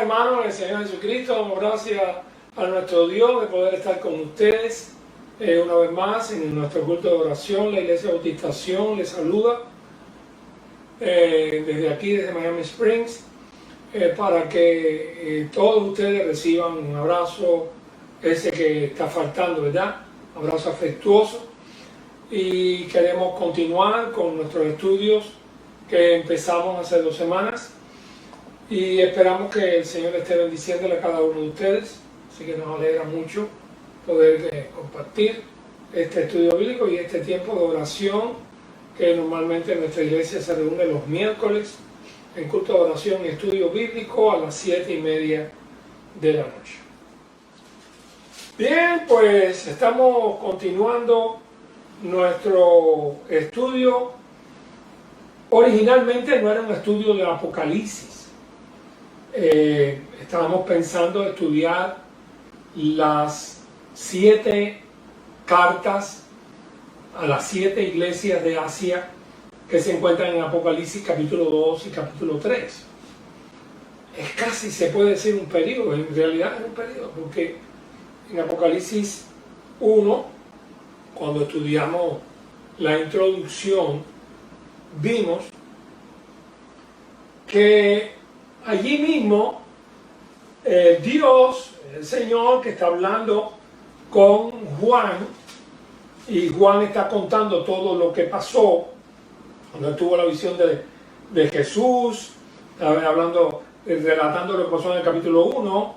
hermanos en el Señor Jesucristo, damos gracias a nuestro Dios de poder estar con ustedes una vez más en nuestro culto de oración. La Iglesia Bautista Sion les saluda desde aquí, desde Miami Springs, para que todos ustedes reciban un abrazo, ese que está faltando, ¿verdad? Abrazo afectuoso. Y queremos continuar con nuestros estudios que empezamos hace 2 semanas. Y esperamos que el Señor esté bendiciéndole a cada uno de ustedes. Así que nos alegra mucho poder compartir este estudio bíblico y este tiempo de oración que normalmente en nuestra iglesia se reúne los miércoles en culto de oración y estudio bíblico a las 7:30 de la noche. Bien, pues estamos continuando nuestro estudio. Originalmente no era un estudio del Apocalipsis. Estábamos pensando estudiar las 7 cartas a las 7 iglesias de Asia que se encuentran en Apocalipsis capítulo 2 y capítulo 3. Es casi, se puede decir, un periodo, en realidad es un periodo, porque en Apocalipsis 1, cuando estudiamos la introducción, vimos que allí mismo Dios, el Señor, que está hablando con Juan, y Juan está contando todo lo que pasó cuando tuvo la visión de Jesús, relatando lo que pasó en el capítulo 1,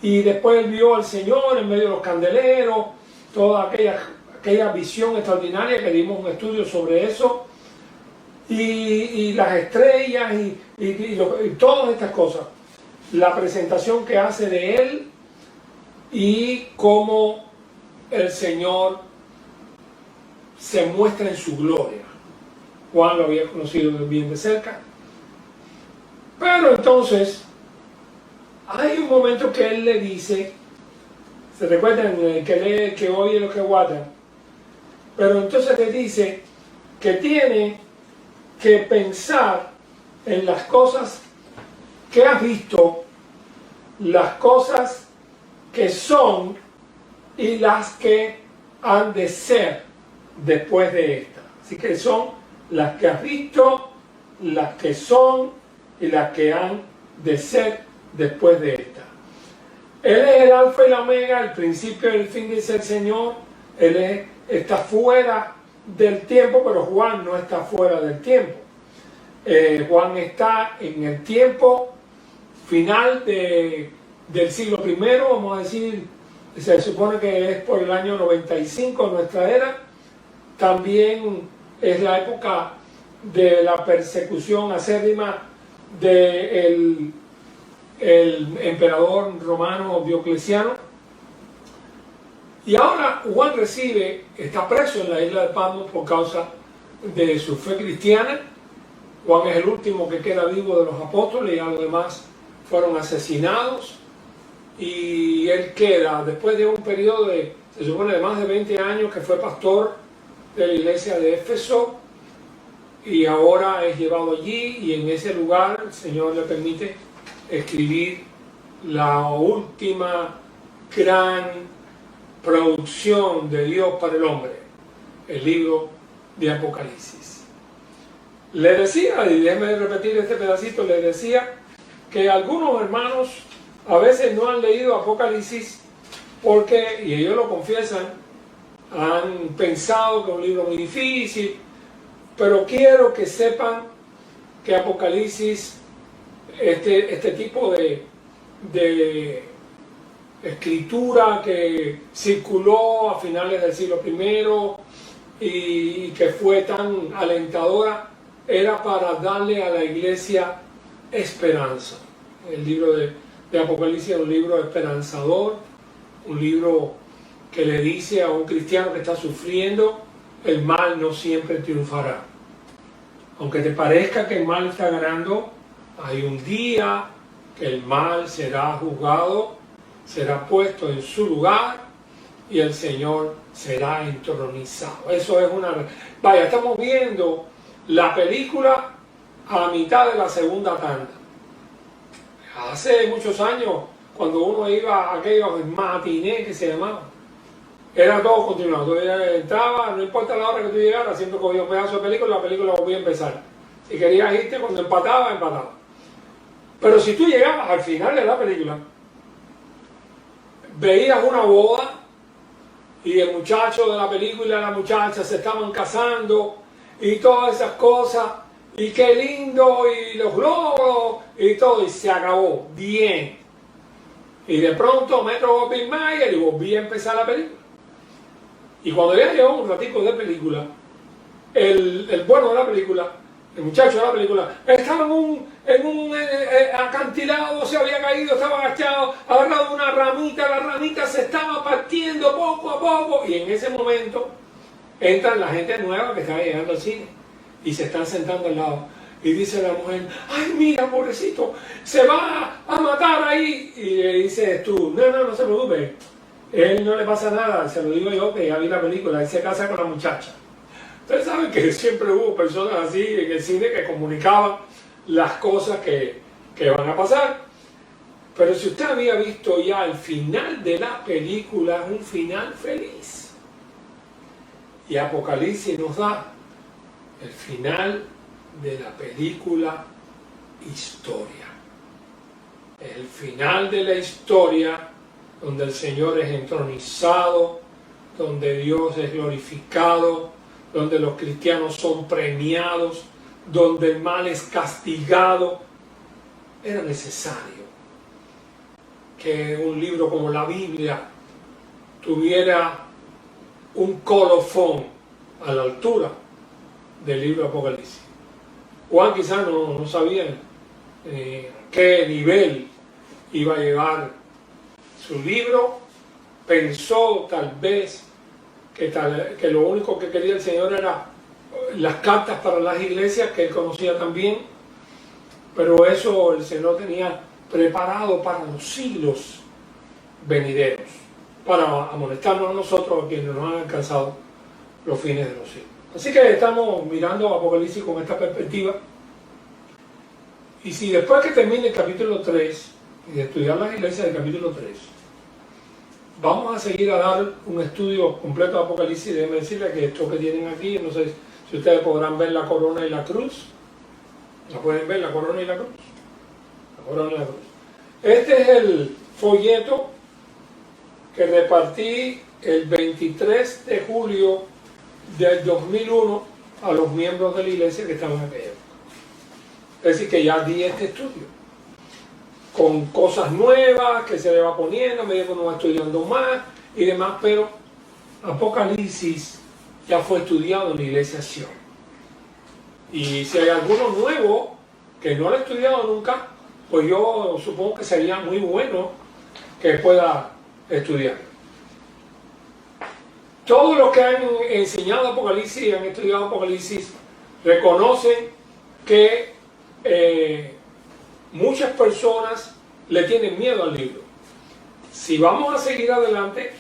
y después vio al Señor en medio de los candeleros, toda aquella visión extraordinaria que dimos un estudio sobre eso, y las estrellas y todas estas cosas, la presentación que hace de Él y cómo el Señor se muestra en su gloria. Juan lo había conocido bien de cerca, pero entonces hay un momento que Él le dice, ¿se recuerdan? Que lee, que oye lo que guarda, pero entonces le dice que tiene que pensar en las cosas que has visto, las cosas que son y las que han de ser después de esta. Así que son las que has visto, las que son y las que han de ser después de esta. Él es el alfa y la omega, el principio y el fin, dice el Señor. Él está fuera del tiempo, pero Juan no está fuera del tiempo. Juan está en el tiempo final del siglo I, vamos a decir, se supone que es por el año 95 de nuestra era. También es la época de la persecución acérrima del emperador romano Diocleciano. Y ahora Juan está preso en la isla de Patmos por causa de su fe cristiana. Juan es el último que queda vivo de los apóstoles, y a los demás fueron asesinados. Y él queda, después de un periodo se supone, de más de 20 años, que fue pastor de la iglesia de Éfeso, y ahora es llevado allí, y en ese lugar el Señor le permite escribir la última gran producción de Dios para el hombre, el libro de Apocalipsis. Le decía, y déjeme repetir este pedacito, le decía que algunos hermanos a veces no han leído Apocalipsis porque, y ellos lo confiesan, han pensado que es un libro muy difícil, pero quiero que sepan que Apocalipsis, este tipo de escritura que circuló a finales del siglo I y que fue tan alentadora, era para darle a la iglesia esperanza. El libro de Apocalipsis es un libro esperanzador, un libro que le dice a un cristiano que está sufriendo: el mal no siempre triunfará. Aunque te parezca que el mal está ganando, hay un día que el mal será juzgado, será puesto en su lugar y el Señor será entronizado. Eso es una... Vaya, estamos viendo la película a mitad de la segunda tanda. Hace muchos años, cuando uno iba a aquellos matinés que se llamaban, era todo continuado. Tú entrabas, no importa la hora que tú llegaras, siempre cogías un pedazo de película y la película volvía a empezar. Si querías irte, cuando empataba, empataba. Pero si tú llegabas al final de la película, veías una boda y el muchacho de la película y la muchacha se estaban casando y todas esas cosas, y qué lindo, y los globos y todo, y se acabó, bien. Y de pronto Metro Goldwyn Mayer y volví a empezar la película. Y cuando ya llevaba un ratico de película, el bueno de la película, el muchacho de la película, estaba en un acantilado, se había caído, estaba agachado, agarrado de una ramita, la ramita se estaba partiendo poco a poco, y en ese momento entran la gente nueva que estaba llegando al cine y se están sentando al lado. Y dice la mujer, ay mira, pobrecito, se va a matar ahí. Y le dices tú, no se preocupe, él no le pasa nada, se lo digo yo que ya vi la película, él se casa con la muchacha. Ustedes saben que siempre hubo personas así en el cine que comunicaban las cosas que van a pasar. Pero si usted había visto ya el final de la película, es un final feliz. Y Apocalipsis nos da el final de la película Historia. El final de la historia donde el Señor es entronizado, donde Dios es glorificado, donde los cristianos son premiados, donde el mal es castigado. Era necesario que un libro como la Biblia tuviera un colofón a la altura del libro de Apocalipsis. Juan quizás no sabía qué nivel iba a llevar su libro, pensó tal vez que lo único que quería el Señor era las cartas para las iglesias que él conocía también, pero eso el Señor tenía preparado para los siglos venideros, para amonestarnos a nosotros, a quienes nos han alcanzado los fines de los siglos. Así que estamos mirando Apocalipsis con esta perspectiva, y si después que termine el capítulo 3 y de estudiar las iglesias del capítulo 3, vamos a seguir a dar un estudio completo de Apocalipsis. Déjenme decirles que esto que tienen aquí, no sé si ustedes podrán ver la corona y la cruz. ¿La pueden ver, la corona y la cruz? La corona y la cruz. Este es el folleto que repartí el 23 de julio del 2001 a los miembros de la iglesia que estaban en aquella época. Es decir, que ya di este estudio con cosas nuevas que se le va poniendo a medida que uno va estudiando más y demás, pero Apocalipsis ya fue estudiado en la iglesia Sion. Y si hay alguno nuevo que no lo ha estudiado nunca, pues yo supongo que sería muy bueno que pueda estudiar. Todos los que han enseñado Apocalipsis y han estudiado Apocalipsis reconocen que muchas personas le tienen miedo al libro. Si vamos a seguir adelante,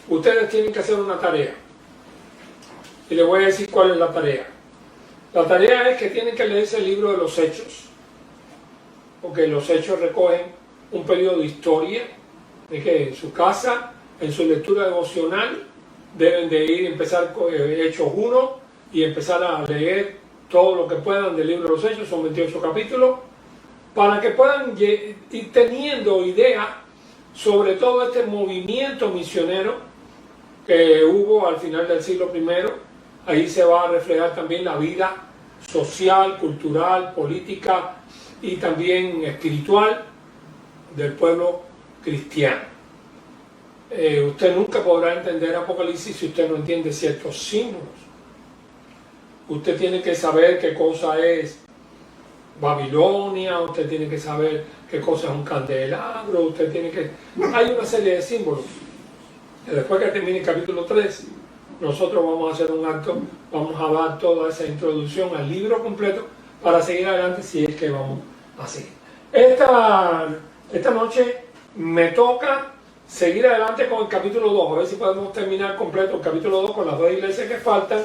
ustedes tienen que hacer una tarea. Y les voy a decir cuál es la tarea. La tarea es que tienen que leerse el libro de los Hechos, porque los Hechos recogen un periodo de historia, de que en su casa, en su lectura devocional, deben de ir, empezar con Hechos 1 y empezar a leer todo lo que puedan del libro de los Hechos, son 28 capítulos, para que puedan ir teniendo idea sobre todo este movimiento misionero que hubo al final del siglo I. Ahí se va a reflejar también la vida social, cultural, política y también espiritual del pueblo cristiano. Usted nunca podrá entender Apocalipsis si usted no entiende ciertos símbolos. Usted tiene que saber qué cosa es Babilonia, usted tiene que saber qué cosa es un candelabro, usted tiene que... Hay una serie de símbolos. Después que termine el capítulo 3, nosotros vamos a hacer un acto, vamos a dar toda esa introducción al libro completo para seguir adelante si es que vamos a seguir. Esta noche me toca seguir adelante con el capítulo 2, a ver si podemos terminar completo el capítulo 2 con las dos iglesias que faltan.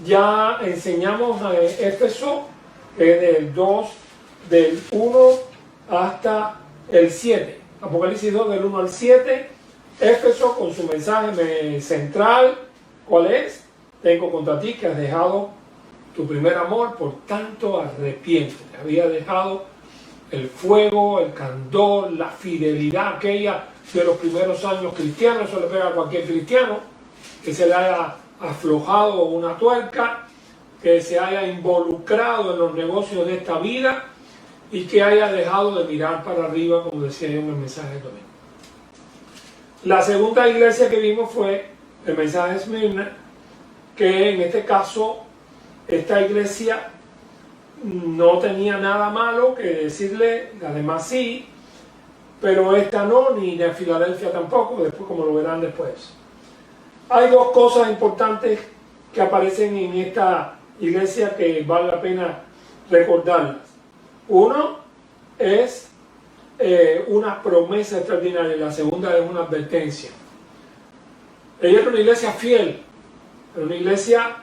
Ya enseñamos a Éfeso, del 1 hasta el 7. Apocalipsis 2 del 1 al 7. Éfeso con su mensaje central. ¿Cuál es? Tengo contra ti que has dejado tu primer amor, por tanto arrepiéntete. Había dejado el fuego, el candor, la fidelidad aquella de los primeros años cristianos. Eso le pega a cualquier cristiano que se le haya aflojado una tuerca, que se haya involucrado en los negocios de esta vida y que haya dejado de mirar para arriba, como decía yo en el mensaje de domingo. La segunda iglesia que vimos fue el mensaje de Esmirna, que en este caso esta iglesia no tenía nada malo que decirle, además sí, pero esta no, ni de Filadelfia tampoco, después como lo verán después. Hay dos cosas importantes que aparecen en esta iglesia que vale la pena recordarlas. Uno es una promesa extraordinaria y la segunda es una advertencia. Ella era una iglesia fiel, era una iglesia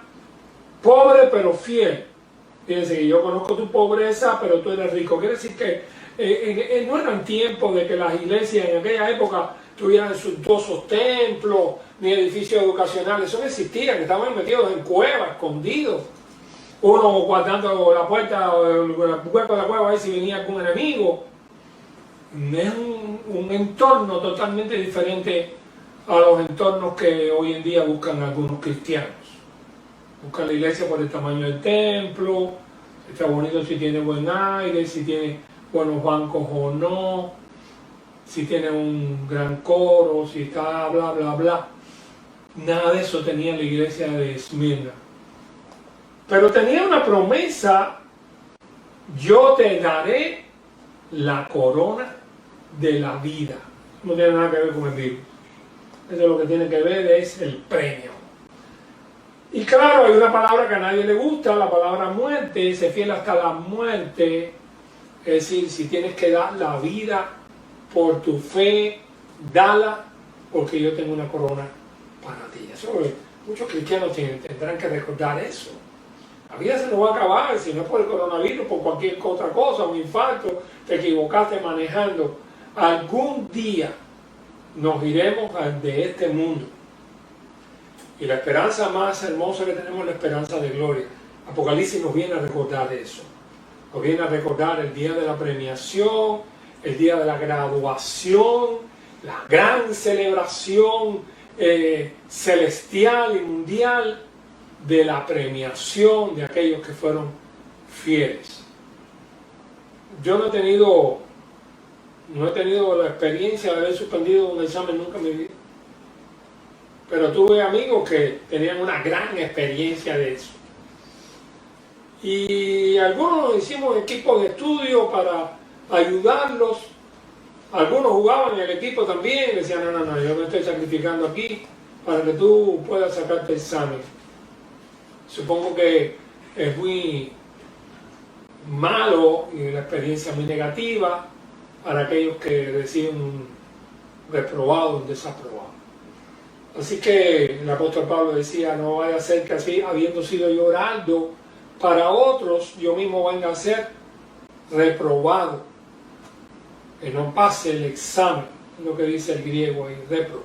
pobre pero fiel. Fíjense que yo conozco tu pobreza, pero tú eres rico. Quiere decir que no eran tiempos de que las iglesias en aquella época tuvieran suntuosos templos ni edificios educacionales. Eso no existía, que estaban metidos en cuevas, escondidos. Uno guardando la puerta o el hueco de la cueva a ver si venía algún enemigo. Es un entorno totalmente diferente a los entornos que hoy en día buscan algunos cristianos. Buscan la iglesia por el tamaño del templo, está bonito si tiene buen aire, si tiene buenos bancos o no, si tiene un gran coro, si está bla bla bla. Nada de eso tenía la iglesia de Esmirna. Pero tenía una promesa: yo te daré la corona de la vida. No tiene nada que ver con el virus. Eso lo que tiene que ver es el premio. Y claro, hay una palabra que a nadie le gusta, la palabra muerte. Se fiel hasta la muerte. Es decir, si tienes que dar la vida por tu fe, dala, porque yo tengo una corona para ti. Eso, muchos cristianos tendrán que recordar eso. La vida se nos va a acabar, si no es por el coronavirus, por cualquier otra cosa, un infarto, te equivocaste manejando. Algún día nos iremos de este mundo. Y la esperanza más hermosa que tenemos es la esperanza de gloria. Apocalipsis nos viene a recordar eso. Nos viene a recordar el día de la premiación, el día de la graduación, la gran celebración celestial y mundial de la premiación de aquellos que fueron fieles. Yo no he tenido la experiencia de haber suspendido un examen nunca en mi vida. Pero tuve amigos que tenían una gran experiencia de eso. Y algunos hicimos equipos de estudio para ayudarlos. Algunos jugaban en el equipo también y decían, no, yo me estoy sacrificando aquí para que tú puedas sacarte el examen. Supongo que es muy malo y la experiencia muy negativa para aquellos que reciben un reprobado, un desaprobado. Así que el apóstol Pablo decía, no vaya a ser que así, habiendo sido yo orando para otros, yo mismo venga a ser reprobado, que no pase el examen, es lo que dice el griego ahí, repro.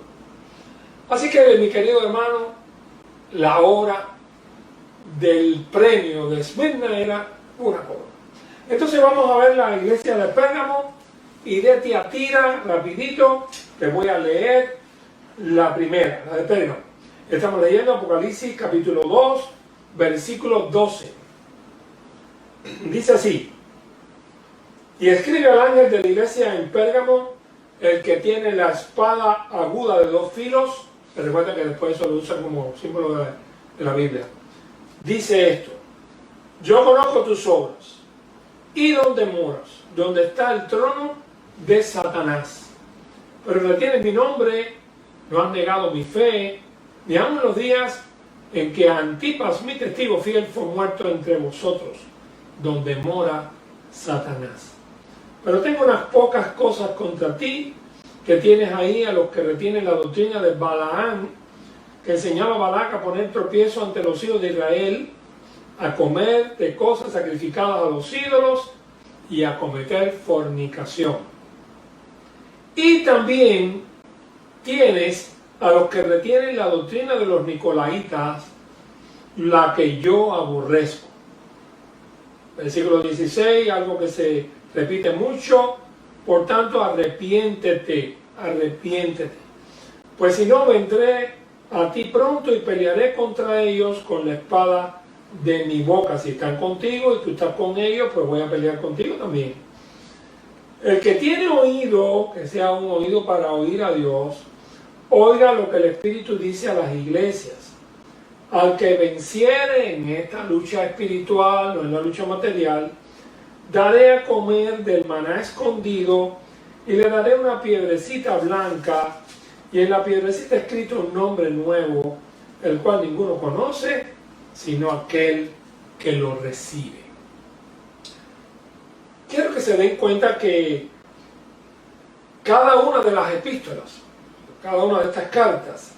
Así que, mi querido hermano, la hora del premio de Esmirna era una corona. Entonces vamos a ver la iglesia de Pérgamo y de Tiatira, rapidito, te voy a leer la primera, la de Pérgamo. Estamos leyendo Apocalipsis capítulo 2, versículo 12. Dice así: y escribe al ángel de la iglesia en Pérgamo, el que tiene la espada aguda de 2 filos. Recuerda que después eso lo usan como símbolo de la Biblia. Dice esto: yo conozco tus obras y donde moras, donde está el trono de Satanás. Pero retienes mi nombre, no has negado mi fe, ni aun en los días en que Antipas, mi testigo fiel, fue muerto entre vosotros, donde mora Satanás. Pero tengo unas pocas cosas contra ti, que tienes ahí a los que retienen la doctrina de Balaam, que enseñaba a Balac a poner tropiezo ante los hijos de Israel, a comer de cosas sacrificadas a los ídolos y a cometer fornicación. Y también tienes a los que retienen la doctrina de los nicolaitas, la que yo aborrezco. Versículo 16, algo que se repite mucho. Por tanto, arrepiéntete, arrepiéntete. Pues si no, vendré a ti pronto y pelearé contra ellos con la espada de mi boca. Si están contigo y tú estás con ellos, pues voy a pelear contigo también. El que tiene oído, que sea un oído para oír a Dios, oiga lo que el Espíritu dice a las iglesias. Al que venciere en esta lucha espiritual, no en la lucha material, daré a comer del maná escondido y le daré una piedrecita blanca y en la piedrecita escrito un nombre nuevo, el cual ninguno conoce, sino aquel que lo recibe. Quiero que se den cuenta que cada una de las epístolas, cada una de estas cartas,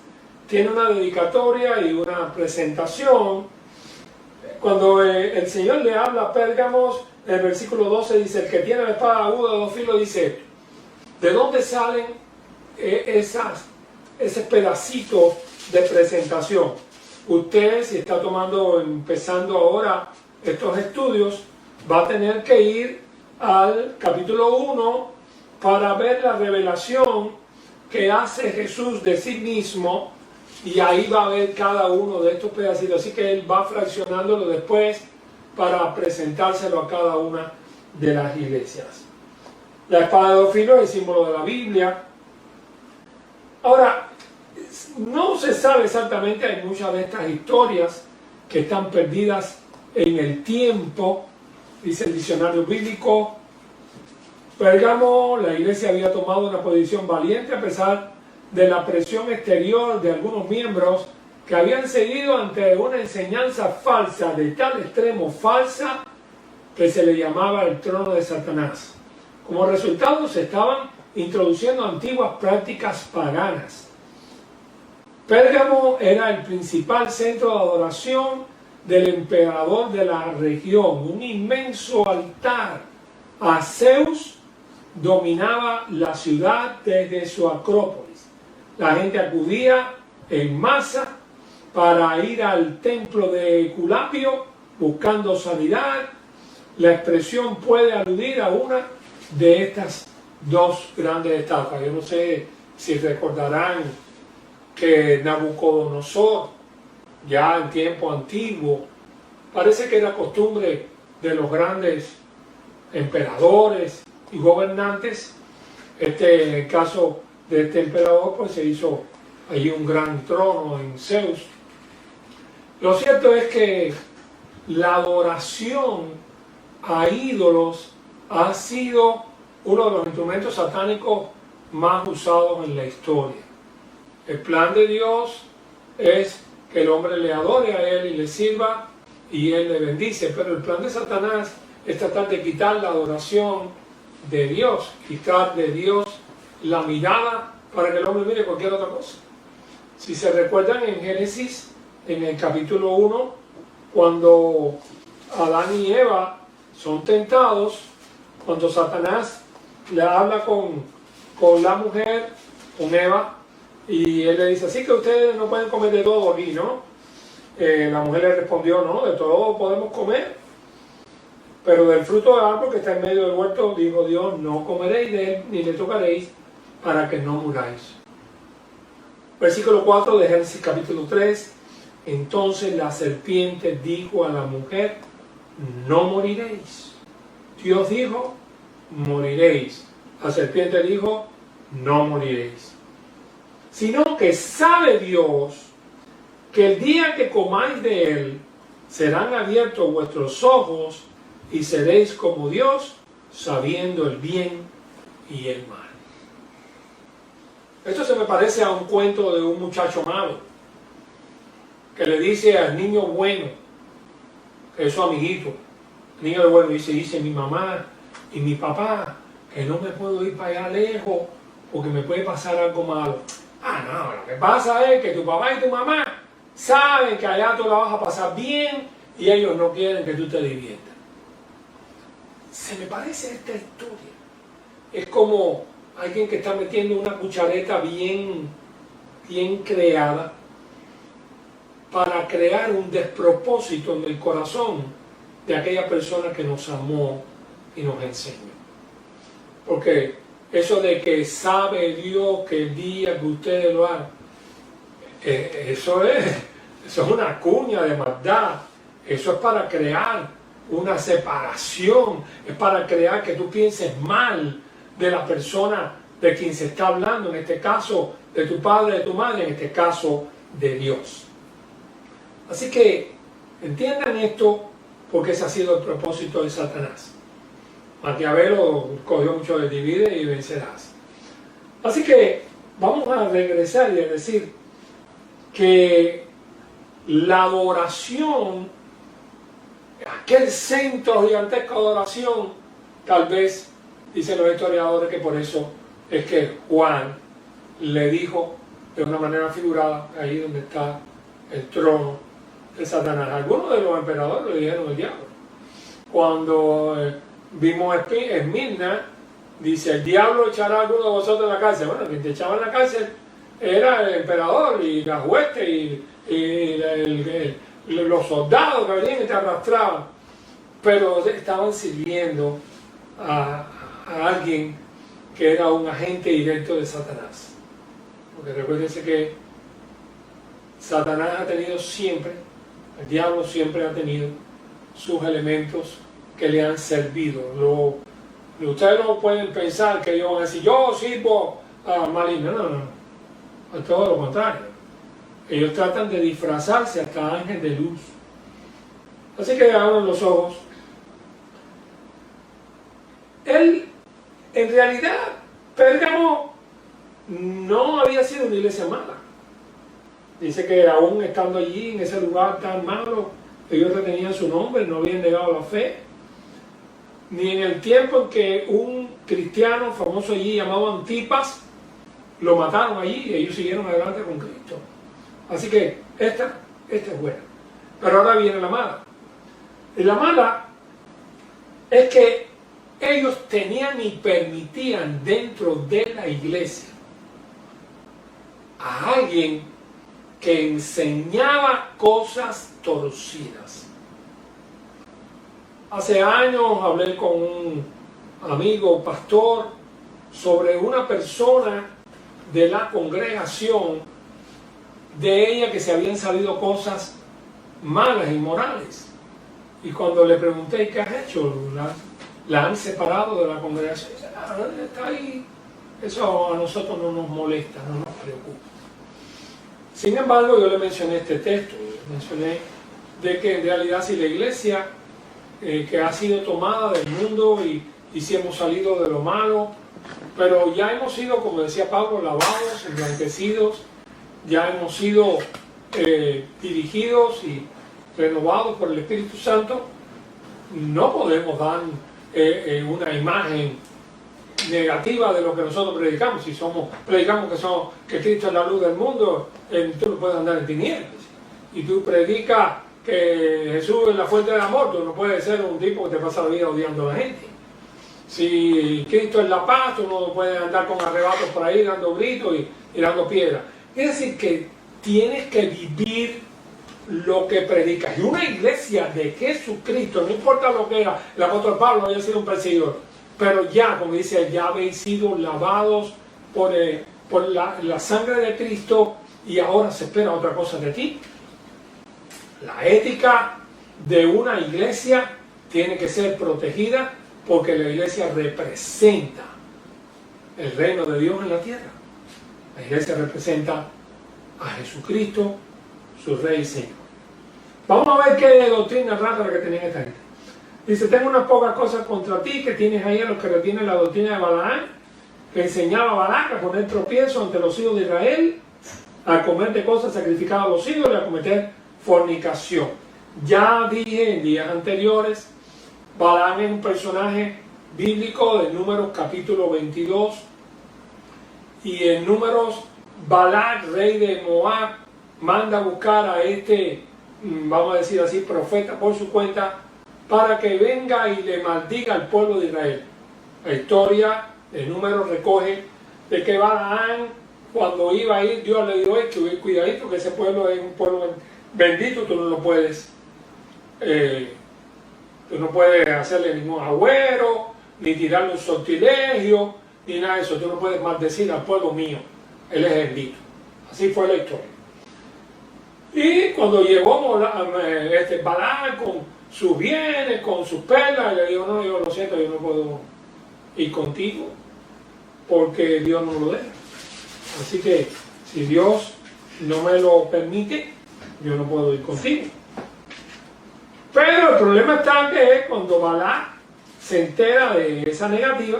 tiene una dedicatoria y una presentación. Cuando el Señor le habla a Pérgamos, en el versículo 12 dice, el que tiene la espada aguda de dos filos dice, ¿de dónde salen ese pedacito de presentación? Usted, si está empezando ahora estos estudios, va a tener que ir al capítulo 1 para ver la revelación que hace Jesús de sí mismo, y ahí va a ver cada uno de estos pedacitos. Así que él va fraccionándolo después para presentárselo a cada una de las iglesias. La espada de dos filos es el símbolo de la Biblia. Ahora, no se sabe exactamente, hay muchas de estas historias que están perdidas en el tiempo, dice el diccionario bíblico. Pérgamo, la iglesia había tomado una posición valiente a pesar de la presión exterior de algunos miembros que habían seguido ante una enseñanza falsa, de tal extremo falsa que se le llamaba el trono de Satanás. Como resultado se estaban introduciendo antiguas prácticas paganas. Pérgamo era el principal centro de adoración del emperador de la región. Un inmenso altar a Zeus dominaba la ciudad desde su acrópolis. La gente acudía en masa para ir al templo de Esculapio buscando sanidad. La expresión puede aludir a una de estas dos grandes estatuas. Yo no sé si recordarán que Nabucodonosor, ya en tiempo antiguo, parece que era costumbre de los grandes emperadores y gobernantes. En el caso de este emperador, pues se hizo allí un gran trono en Zeus. Lo cierto es que la adoración a ídolos ha sido uno de los instrumentos satánicos más usados en la historia. El plan de Dios es que el hombre le adore a él y le sirva y él le bendice, pero el plan de Satanás es tratar de quitar la adoración de Dios, quitar de Dios la mirada para que el hombre mire cualquier otra cosa. Si se recuerdan en Génesis, en el capítulo 1, cuando Adán y Eva son tentados, cuando Satanás le habla con la mujer, con Eva, y él le dice, así que ustedes no pueden comer de todo aquí, ¿no? La mujer le respondió, no, de todo podemos comer, pero del fruto del árbol que está en medio del huerto, dijo Dios, no comeréis de él, ni le tocaréis, para que no muráis. Versículo 4 de Génesis capítulo 3, entonces la serpiente dijo a la mujer, no moriréis. Dios dijo, moriréis. La serpiente dijo, no moriréis. Sino que sabe Dios que el día que comáis de él, serán abiertos vuestros ojos y seréis como Dios, sabiendo el bien y el mal. Esto se me parece a un cuento de un muchacho malo, que le dice al niño bueno, que es su amiguito, el niño bueno dice mi mamá y mi papá, que no me puedo ir para allá lejos, porque me puede pasar algo malo. Ah, no, lo que pasa es que tu papá y tu mamá saben que allá tú la vas a pasar bien y ellos no quieren que tú te diviertas. se me parece esta historia. Es como alguien que está metiendo una cuchareta bien creada para crear un despropósito en el corazón de aquella persona que nos amó y nos enseñó. Porque eso de que sabe Dios que el día que ustedes lo hagan, eso es una cuña de maldad. Eso es para crear una separación, es para crear que tú pienses mal de la persona de quien se está hablando, en este caso de tu padre, de tu madre, en este caso de Dios. Así que entiendan esto, porque ese ha sido el propósito de Satanás. Maquiavelo cogió mucho de divide y vencerás. Así que vamos a regresar y a decir que la adoración, aquel centro gigantesco de adoración, tal vez, dicen los historiadores, que por eso es que Juan le dijo de una manera figurada, ahí donde está el trono de Satanás. Algunos de los emperadores le dijeron el diablo. Cuando vimos Esmirna, dice, el diablo echará a alguno de vosotros en la cárcel. Bueno, quien te echaba en la cárcel era el emperador y la hueste y los soldados que venían y te arrastraban. Pero estaban sirviendo a alguien que era un agente directo de Satanás. Porque recuérdense que Satanás ha tenido siempre, el diablo siempre ha tenido sus elementos que le han servido. Ustedes no pueden pensar que ellos van a decir, yo sirvo a maligno. No, todo lo contrario. Ellos tratan de disfrazarse hasta ángeles de luz. Así que abran los ojos. En realidad, Pérgamo no había sido una iglesia mala. Dice que aún estando allí, en ese lugar tan malo, ellos retenían su nombre, no habían negado la fe. Ni en el tiempo en que un cristiano famoso allí llamado Antipas, lo mataron allí y ellos siguieron adelante con Cristo. Así que esta es buena. Pero ahora viene la mala. Y la mala es que ellos tenían y permitían dentro de la iglesia a alguien que enseñaba cosas torcidas. Hace años hablé con un amigo pastor sobre una persona de la congregación, de ella que se habían sabido cosas malas, inmorales. Y cuando le pregunté, ¿qué has hecho? La han separado de la congregación. Dice, está ahí. Eso a nosotros no nos molesta, no nos preocupa. Sin embargo, yo le mencioné este texto, mencioné de que en realidad si la iglesia que ha sido tomada del mundo y si hemos salido de lo malo, pero ya hemos sido, como decía Pablo, lavados, emblanquecidos, ya hemos sido dirigidos y renovados por el Espíritu Santo, no podemos dar una imagen negativa de lo que nosotros predicamos. Si predicamos que Cristo es la luz del mundo, tú no puedes andar en tinieblas. Y tú predicas que Jesús es la fuente del amor, tú no puedes ser un tipo que te pasa la vida odiando a la gente. Si Cristo es la paz, tú no puedes andar con arrebatos por ahí dando gritos y dando piedras. Es decir, que tienes que vivir lo que predicas. Y una iglesia de Jesucristo, no importa lo que era, el apóstol Pablo había sido un perseguidor, pero ya, como dice, ya habéis sido lavados por la sangre de Cristo y ahora se espera otra cosa de ti. La ética de una iglesia tiene que ser protegida porque la iglesia representa el reino de Dios en la tierra. La iglesia representa a Jesucristo, su Rey y Señor. Vamos a ver qué doctrina rara que tenía esta gente. Dice, tengo unas pocas cosas contra ti, que tienes ahí a los que retienen la doctrina de Balaam, que enseñaba a Balac a poner tropiezo ante los hijos de Israel, a comer de cosas sacrificadas a los ídolos y a cometer fornicación. Ya dije en días anteriores, Balaam es un personaje bíblico de Números capítulo 22, y en Números Balac, rey de Moab, manda a buscar a este, vamos a decir así, profeta por su cuenta, para que venga y le maldiga al pueblo de Israel. La historia de Números recoge de que Balaam, cuando iba a ir, Dios le dijo que cuidadito, que ese pueblo es un pueblo bendito, tú no puedes hacerle ningún agüero, ni tirarle un sortilegio, ni nada de eso. Tú no puedes maldecir al pueblo mío, él es bendito. Así fue la historia. Y cuando llegó Balaam con sus bienes, con sus perlas, le dijo: no, yo lo siento, yo no puedo ir contigo, porque Dios no lo deja. Así que si Dios no me lo permite, yo no puedo ir contigo. Pero el problema está que cuando Balaam se entera de esa negativa,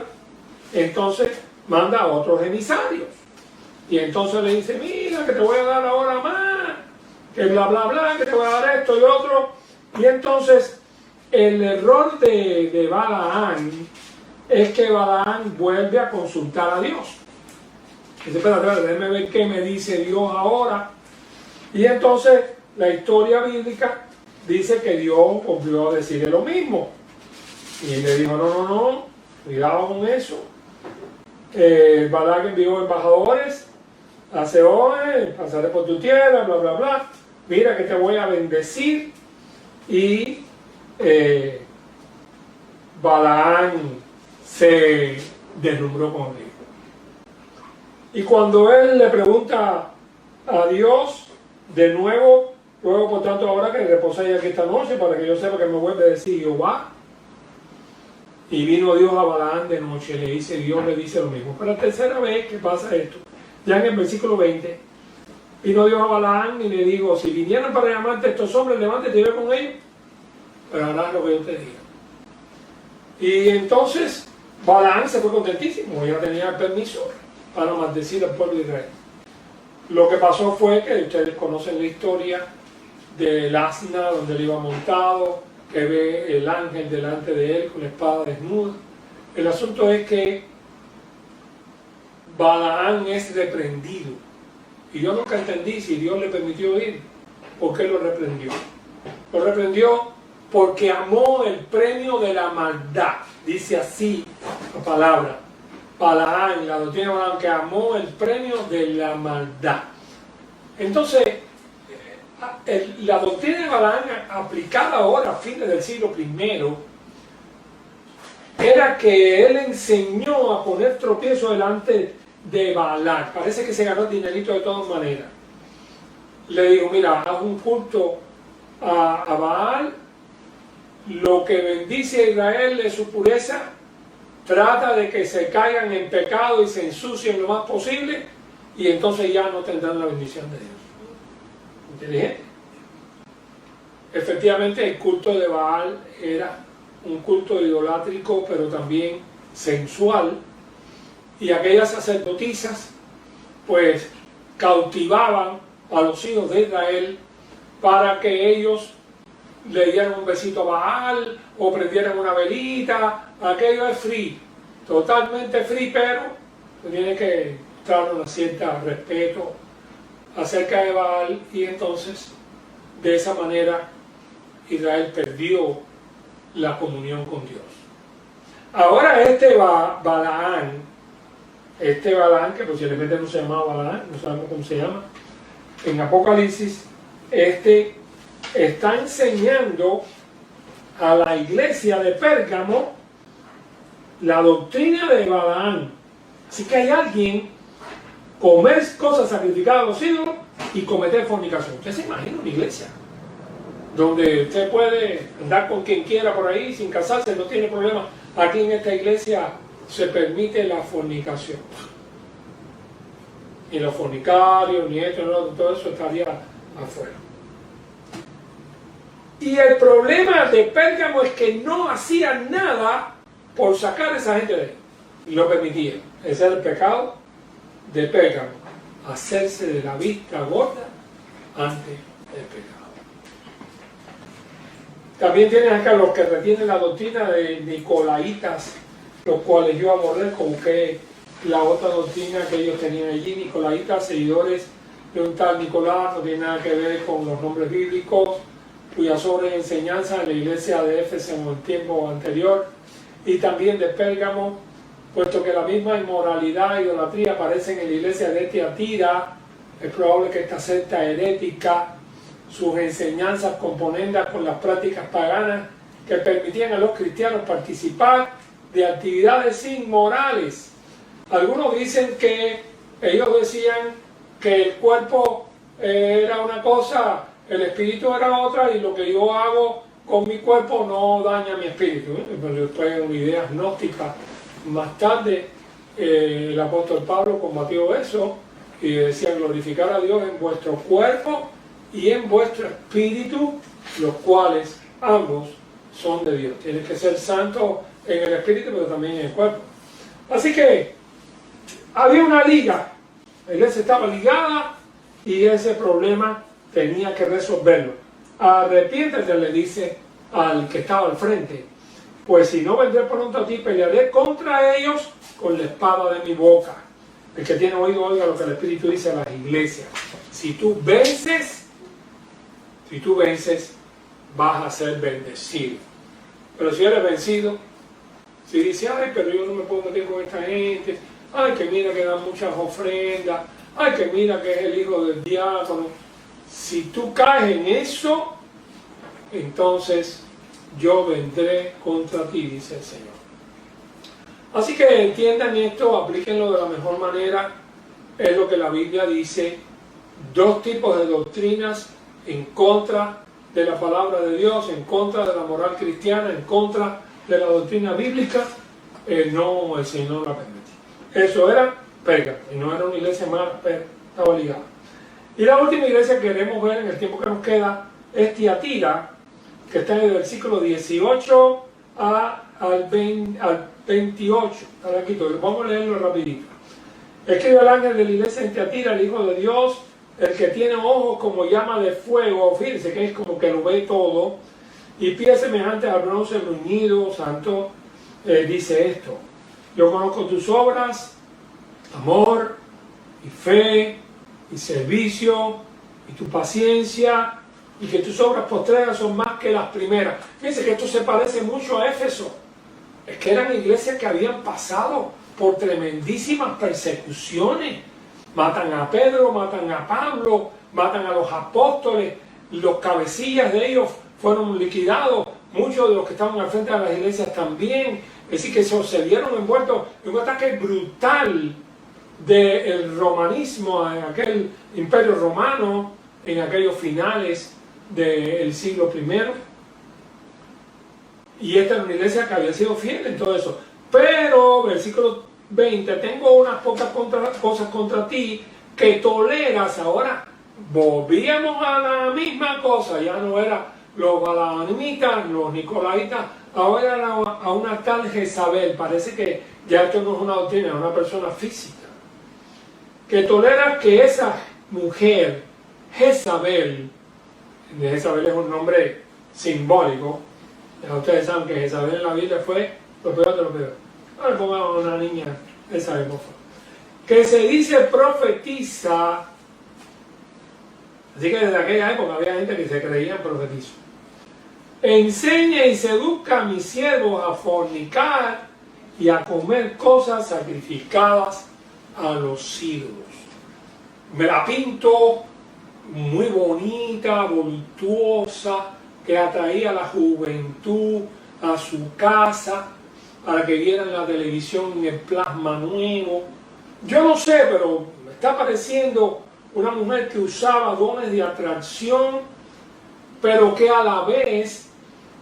entonces manda a otros emisarios. Y entonces le dice: mira, que te voy a dar ahora más, que bla bla bla, que te voy a dar esto y otro. Y entonces el error de Balaam es que Balaam vuelve a consultar a Dios. Dice: espérate, déjame ver qué me dice Dios ahora. Y entonces la historia bíblica dice que Dios volvió a decirle lo mismo. Y él le dijo: no, cuidado con eso. Balaam envió embajadores a Seón, pasaré por tu tierra, bla bla bla. Mira que te voy a bendecir. Y Balaam se deslumbró con él. Y cuando él le pregunta a Dios de nuevo: luego por tanto ahora que reposéis aquí esta noche, para que yo sepa que me vuelve a decir Jehová. Y vino Dios a Balaam de noche, Dios le dice lo mismo. Pero la tercera vez que pasa esto, ya en el versículo 20, vino Dios a Balaam y le dijo: si vinieran para llamarte estos hombres, levántate y ve con ellos, pero harás lo que yo te diga. Y entonces Balaam se fue contentísimo, ya tenía el permiso para maldecir al pueblo de Israel. Lo que pasó fue que ustedes conocen la historia del asna donde él iba montado, que ve el ángel delante de él con la espada desnuda. El asunto es que Balaam es reprendido. Y yo nunca entendí, si Dios le permitió ir, ¿por qué lo reprendió? Lo reprendió porque amó el premio de la maldad. Dice así la palabra. Balaam, la doctrina de Balaam, que amó el premio de la maldad. Entonces, la doctrina de Balaam aplicada ahora a fines del siglo I era que él enseñó a poner tropiezo delante de Balac. Parece que se ganó el dinerito de todas maneras. Le digo: mira, haz un culto a Baal, lo que bendice a Israel es su pureza, trata de que se caigan en pecado y se ensucien lo más posible, y entonces ya no tendrán la bendición de Dios. ¿Inteligente? Efectivamente, el culto de Baal era un culto idolátrico, pero también sensual, y aquellas sacerdotisas pues cautivaban a los hijos de Israel para que ellos le dieran un besito a Baal o prendieran una velita. Aquello es free, totalmente free, pero tiene que estar un cierto respeto acerca de Baal. Y entonces de esa manera Israel perdió la comunión con Dios. Ahora Balaam, que posiblemente no se llamaba Balaam, no sabemos cómo se llama, en Apocalipsis, está enseñando a la iglesia de Pérgamo la doctrina de Balaam. Así que hay alguien comer cosas sacrificadas a los ídolos y cometer fornicación. Usted se imagina una iglesia donde usted puede andar con quien quiera por ahí sin casarse, no tiene problema. Aquí en esta iglesia se permite la fornicación. Ni los fornicarios, ni esto, ni lo otro, todo eso estaría afuera. Y el problema de Pérgamo es que no hacían nada por sacar a esa gente de ahí. Y lo permitían. Ese era el pecado de Pérgamo. Hacerse de la vista gorda ante el pecado. También tienen acá los que retienen la doctrina de Nicolaitas, los cuales yo aborrezco, que la otra doctrina que ellos tenían allí. Nicolaitas, seguidores de un tal Nicolás, no tiene nada que ver con los nombres bíblicos, cuya sobreenseñanza en la iglesia de Éfeso en el tiempo anterior, y también de Pérgamo, puesto que la misma inmoralidad e idolatría aparecen en la iglesia de Tiatira. Es probable que esta secta herética, sus enseñanzas componendas con las prácticas paganas que permitían a los cristianos participar de actividades inmorales. Algunos dicen que ellos decían que el cuerpo era una cosa, el espíritu era otra, y lo que yo hago con mi cuerpo no daña mi espíritu. Pero después una idea gnóstica. Más tarde el apóstol Pablo combatió eso y decía: glorificar a Dios en vuestro cuerpo y en vuestro espíritu, los cuales ambos son de Dios. Tienes que ser santo en el espíritu, pero también en el cuerpo. Así que había una liga, la iglesia estaba ligada y ese problema tenía que resolverlo. Arrepiéntete, le dice al que estaba al frente, pues si no, vendré pronto a ti, pelearé contra ellos con la espada de mi boca. El que tiene oído, oiga lo que el Espíritu dice a las iglesias. Si tú vences, vas a ser bendecido. Pero si eres vencido, si dices: ay, pero yo no me puedo meter con esta gente, ay, que mira que dan muchas ofrendas, ay, que mira que es el hijo del diácono. Si tú caes en eso, entonces yo vendré contra ti, dice el Señor. Así que entiendan esto, aplíquenlo de la mejor manera. Es lo que la Biblia dice: dos tipos de doctrinas en contra de la palabra de Dios, en contra de la moral cristiana, en contra de la doctrina bíblica. No, el Señor no la permite. Eso era Pérgamo, y no era una iglesia más, pero estaba ligada. Y la última iglesia que queremos ver en el tiempo que nos queda es Tiatira, que está en el versículo 18 al 28. Vamos a leerlo rapidito. Escribe al ángel de la iglesia en Tiatira, el Hijo de Dios, el que tiene ojos como llama de fuego, fíjense que es como que lo ve todo, y pies semejantes al bronce bruñido, santo, dice esto: yo conozco tus obras, amor, y fe, y servicio, y tu paciencia, y que tus obras postreras son más que las primeras. Fíjense que esto se parece mucho a Éfeso. Es que eran iglesias que habían pasado por tremendísimas persecuciones. Matan a Pedro, matan a Pablo, matan a los apóstoles, los cabecillas de ellos fueron liquidados, muchos de los que estaban al frente de las iglesias también. Es decir, que se vieron envueltos en un ataque brutal del romanismo, en aquel imperio romano, en aquellos finales del siglo I. Y esta era una iglesia que había sido fiel en todo eso. Pero, versículo 20, tengo unas pocas cosas contra ti que toleras. Ahora volvíamos a la misma cosa, ya no era los balaamitas, los nicolaitas, ahora era a una tal Jezabel. Parece que ya esto no es una doctrina, es una persona física. Que tolera que esa mujer, Jezabel es un nombre simbólico. Ya ustedes saben que Jezabel en la Biblia fue lo peor de lo peor. Ahora pongamos a una niña, esa vez, que se dice profetiza. Así que desde aquella época había gente que se creía en profetizo. Enseña y seduzca a mis siervos a fornicar y a comer cosas sacrificadas a los ídolos. Me la pinto muy bonita, voluptuosa, que atraía a la juventud a su casa para que vieran la televisión en el plasma nuevo. Yo no sé, pero me está pareciendo una mujer que usaba dones de atracción, pero que a la vez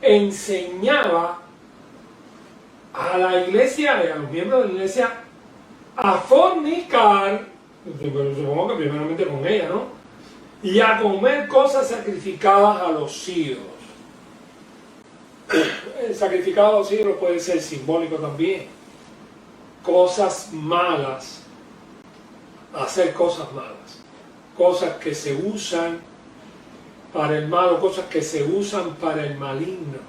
enseñaba a la iglesia y a los miembros de la iglesia a fornicar, supongo que primeramente con ella, ¿no? Y a comer cosas sacrificadas a los ídolos. El sacrificado a los ídolos puede ser simbólico también. Cosas malas, hacer cosas malas, cosas que se usan para el mal, o cosas que se usan para el maligno,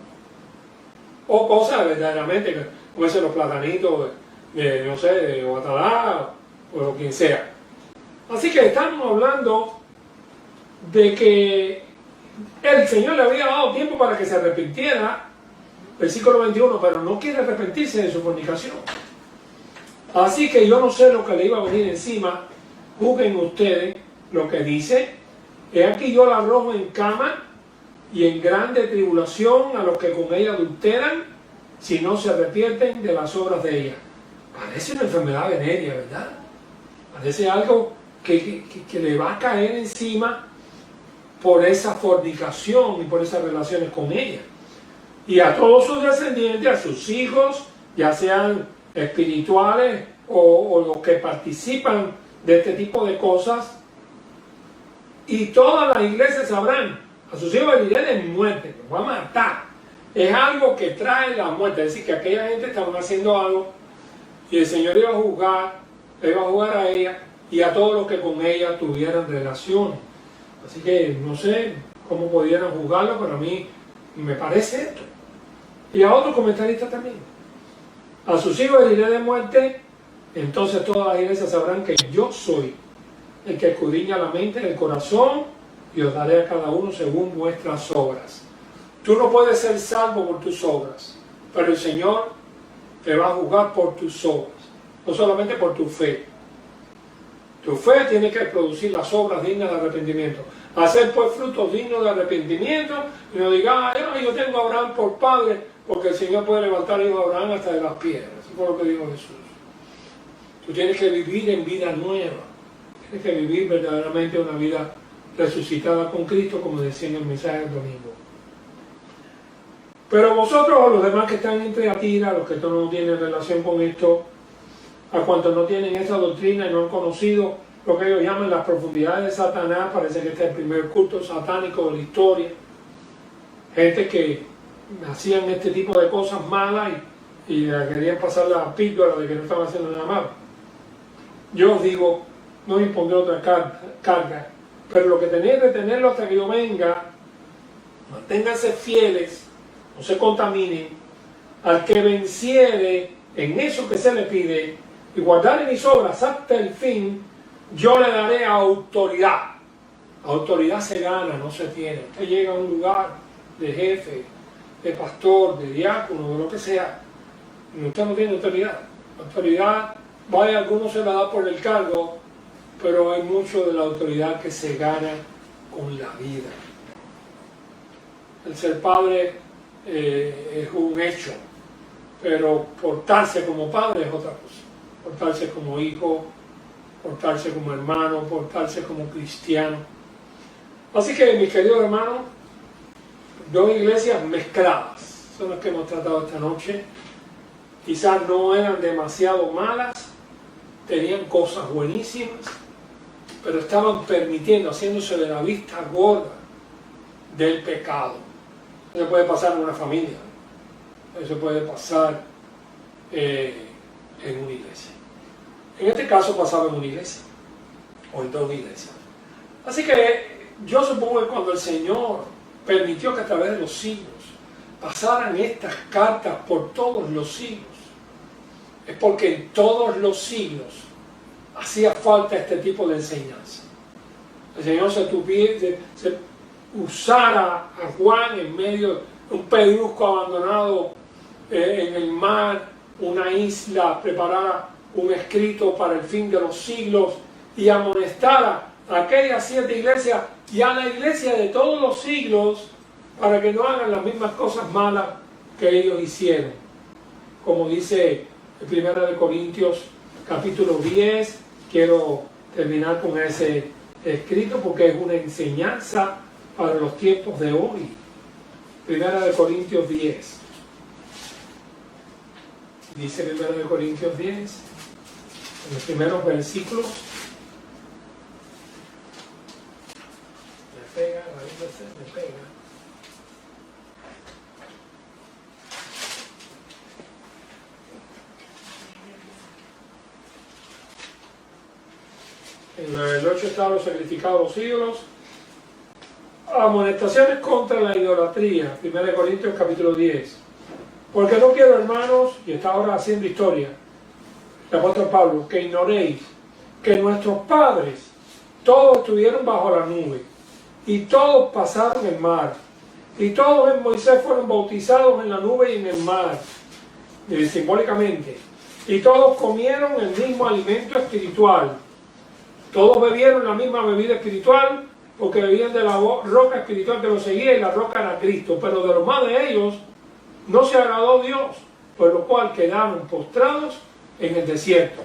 o cosas verdaderamente, como dicen los platanitos no sé, de Guatalá o lo quien sea. Así que estamos hablando de que el Señor le había dado tiempo para que se arrepintiera, versículo 21, pero no quiere arrepentirse de su fornicación. Así que yo no sé lo que le iba a venir encima. Juzguen ustedes lo que dice. He aquí yo la arrojo en cama y en grande tribulación a los que con ella adulteran, si no se arrepienten de las obras de ella. Parece una enfermedad venérea, ¿verdad? Parece algo que le va a caer encima por esa fornicación y por esas relaciones con ella. Y a todos sus descendientes, a sus hijos, ya sean espirituales o los que participan de este tipo de cosas, y todas las iglesias sabrán, a sus hijos les diré de muerte, los va a matar. Es algo que trae la muerte, es decir, que aquella gente estaba haciendo algo y el Señor iba a juzgar a ella y a todos los que con ella tuvieran relación. Así que no sé cómo pudieran juzgarlo, pero a mí me parece esto. Y a otros comentaristas también. A sus hijos heriré de muerte, entonces todas las iglesias sabrán que yo soy el que escudriña la mente y el corazón, y os daré a cada uno según vuestras obras. Tú no puedes ser salvo por tus obras, pero el Señor te va a juzgar por tus obras, no solamente por tu fe. Tu fe tiene que producir las obras dignas de arrepentimiento. Hacer pues frutos dignos de arrepentimiento, y no diga, yo tengo a Abraham por padre, porque el Señor puede levantar hijos de Abraham hasta de las piedras. Eso fue lo que dijo Jesús. Tú tienes que vivir en vida nueva. Tienes que vivir verdaderamente una vida resucitada con Cristo, como decía en el mensaje del domingo. Pero vosotros, o los demás que están en Tiatira, los que no tienen relación con esto, a cuantos no tienen esa doctrina y no han conocido lo que ellos llaman las profundidades de Satanás, parece que este es el primer culto satánico de la historia. Gente que hacían este tipo de cosas malas y querían pasar la píldora de que no estaban haciendo nada malo. Yo os digo, no impondré otra carga, pero lo que tenéis de tenerlo hasta que yo venga, manténganse fieles, no se contaminen, al que venciere en eso que se le pide y guardare mis obras hasta el fin, yo le daré autoridad. Autoridad se gana, no se tiene. Usted llega a un lugar de jefe, de pastor, de diácono, de lo que sea, y usted no tiene autoridad. Autoridad, vaya, algunos se la da por el cargo, pero hay mucho de la autoridad que se gana con la vida. El ser padre es un hecho, pero portarse como padre es otra cosa. Portarse como hijo, portarse como hermano, portarse como cristiano. Así que, mis queridos hermanos, dos iglesias mezcladas son las que hemos tratado esta noche. Quizás no eran demasiado malas, tenían cosas buenísimas, pero estaban permitiendo, haciéndose de la vista gorda del pecado. Eso puede pasar en una familia, eso puede pasar en una iglesia. En este caso pasaba en una iglesia, o en dos iglesias. Así que yo supongo que cuando el Señor permitió que a través de los siglos pasaran estas cartas por todos los siglos, es porque en todos los siglos hacía falta este tipo de enseñanza. El Señor se usara a Juan en medio de un pedrusco abandonado en el mar, una isla, preparara un escrito para el fin de los siglos y amonestara a aquellas 7 iglesias y a la iglesia de todos los siglos para que no hagan las mismas cosas malas que ellos hicieron. Como dice en 1 Corintios capítulo 10, quiero terminar con ese escrito porque es una enseñanza para los tiempos de hoy. 1 Corintios 10. Dice 1 Corintios 10, en los primeros versículos. Me pega, me pega. En el 8 está los sacrificados los ídolos. Amonestaciones contra la idolatría. 1 Corintios capítulo 10. Porque no quiero, hermanos, y está ahora haciendo historia, el apóstol Pablo, que ignoréis que nuestros padres todos estuvieron bajo la nube y todos pasaron el mar. Y todos en Moisés fueron bautizados en la nube y en el mar, simbólicamente. Y todos comieron el mismo alimento espiritual. Todos bebieron la misma bebida espiritual, porque bebían de la roca espiritual que los seguía, y la roca era Cristo. Pero de los más de ellos no se agradó Dios, por lo cual quedaron postrados en el desierto.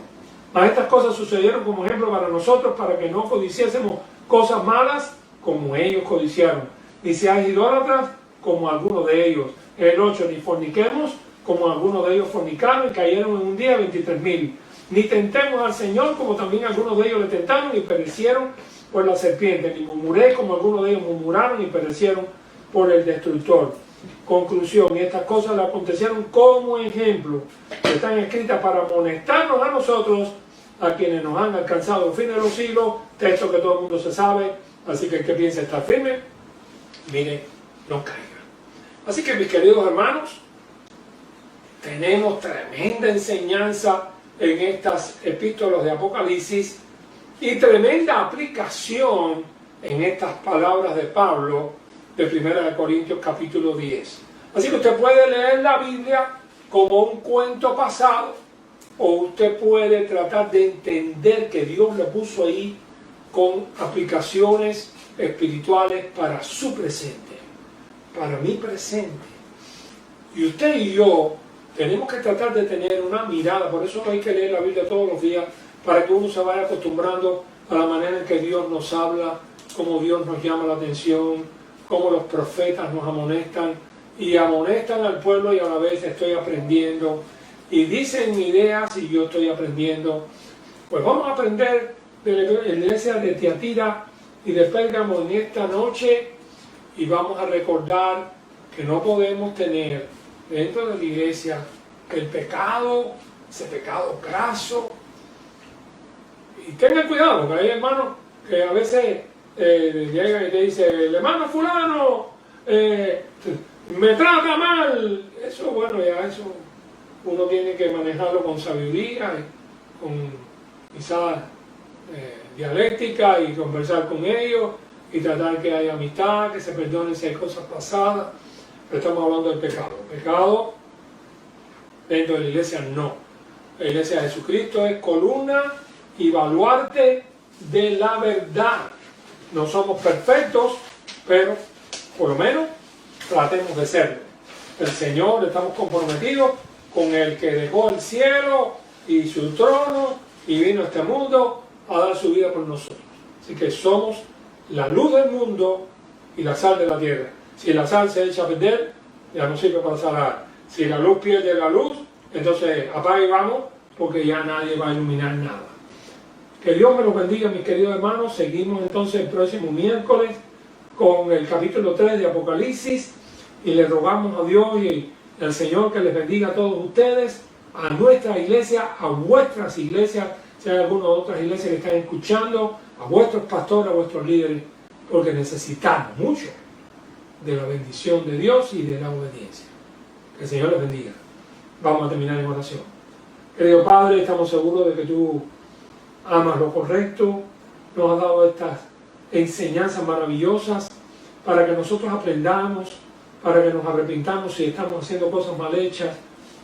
Mas estas cosas sucedieron como ejemplo para nosotros, para que no codiciásemos cosas malas como ellos codiciaron, ni seáis idólatras como algunos de ellos. El 8, ni forniquemos como algunos de ellos fornicaron y cayeron en un día 23,000. Ni tentemos al Señor como también algunos de ellos le tentaron y perecieron por la serpiente. Ni murmuréis como algunos de ellos murmuraron y perecieron por el destructor. Conclusión: y estas cosas le acontecieron como ejemplo, que están escritas para amonestarnos a nosotros, a quienes nos han alcanzado el fin de los siglos. Texto que todo el mundo se sabe, así que el que piensa estar firme, mire, no caiga. Así que, mis queridos hermanos, tenemos tremenda enseñanza en estas epístolas de Apocalipsis y tremenda aplicación en estas palabras de Pablo de 1 Corintios capítulo 10. Así que usted puede leer la Biblia como un cuento pasado, o usted puede tratar de entender que Dios le puso ahí con aplicaciones espirituales para su presente, para mi presente. Y usted y yo tenemos que tratar de tener una mirada, por eso hay que leer la Biblia todos los días, para que uno se vaya acostumbrando a la manera en que Dios nos habla, cómo Dios nos llama la atención, cómo los profetas nos amonestan y amonestan al pueblo, y a la vez estoy aprendiendo y dicen ideas y yo estoy aprendiendo. Pues vamos a aprender de la iglesia de Tiatira y de Pérgamo en esta noche, y vamos a recordar que no podemos tener dentro de la iglesia el pecado, ese pecado graso. Y tengan cuidado, porque hay hermanos que a veces llegan y te dicen: el hermano fulano me trata mal. Eso, bueno, ya eso uno tiene que manejarlo con sabiduría, con quizás dialéctica, y conversar con ellos y tratar que haya amistad, que se perdonen si hay cosas pasadas. Pero estamos hablando del pecado. El pecado dentro de la iglesia no. La iglesia de Jesucristo es columna y baluarte de la verdad. No somos perfectos, pero por lo menos tratemos de serlo. El Señor, estamos comprometidos con el que dejó el cielo y su trono y vino a este mundo a dar su vida por nosotros. Así que somos la luz del mundo y la sal de la tierra. Si la sal se echa a perder, ya no sirve para salar. Si la luz pierde la luz, entonces apaga y vamos, porque ya nadie va a iluminar nada. Que Dios me los bendiga, mis queridos hermanos. Seguimos entonces el próximo miércoles con el capítulo 3 de Apocalipsis, y le rogamos a Dios y al Señor que les bendiga a todos ustedes, a nuestra iglesia, a vuestras iglesias, si hay alguna de otras iglesias que están escuchando, a vuestros pastores, a vuestros líderes, porque necesitamos mucho de la bendición de Dios y de la obediencia. Que el Señor les bendiga. Vamos a terminar en oración. Querido Padre, estamos seguros de que tú amas lo correcto, nos has dado estas enseñanzas maravillosas para que nosotros aprendamos, para que nos arrepintamos si estamos haciendo cosas mal hechas,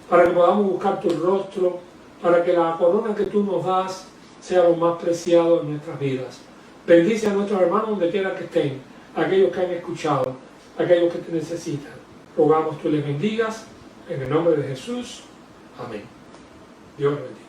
para que podamos buscar tu rostro, para que la corona que tú nos das sea lo más preciado en nuestras vidas. Bendice a nuestros hermanos donde quiera que estén, aquellos que han escuchado, aquellos que te necesitan. Rogamos tú les bendigas, en el nombre de Jesús. Amén. Dios bendiga.